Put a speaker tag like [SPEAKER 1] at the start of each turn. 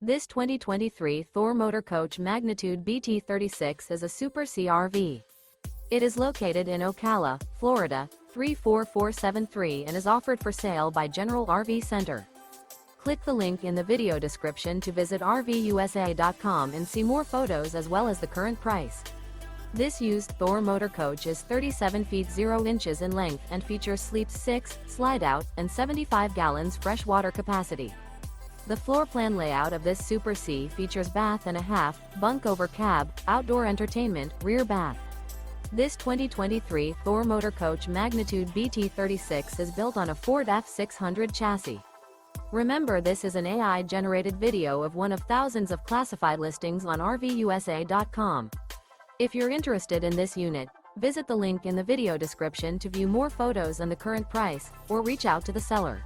[SPEAKER 1] This 2023 Thor Motor Coach Magnitude BT36 is a Super C RV. It is located in Ocala, Florida, 34473 and is offered for sale by General RV Center. Click the link in the video description to visit RVUSA.com and see more photos as well as the current price. This used Thor motor coach is 37 feet 0 inches in length and features sleeps 6, slide-out, and 75 gallons fresh water capacity. The floor plan layout of this Super C features bath and a half, bunk over cab, outdoor entertainment, rear bath. This 2023 Thor Motor Coach Magnitude BT36 is built on a Ford F600 chassis. Remember, this is an AI-generated video of one of thousands of classified listings on RVUSA.com. If you're interested in this unit, visit the link in the video description to view more photos and the current price, or reach out to the seller.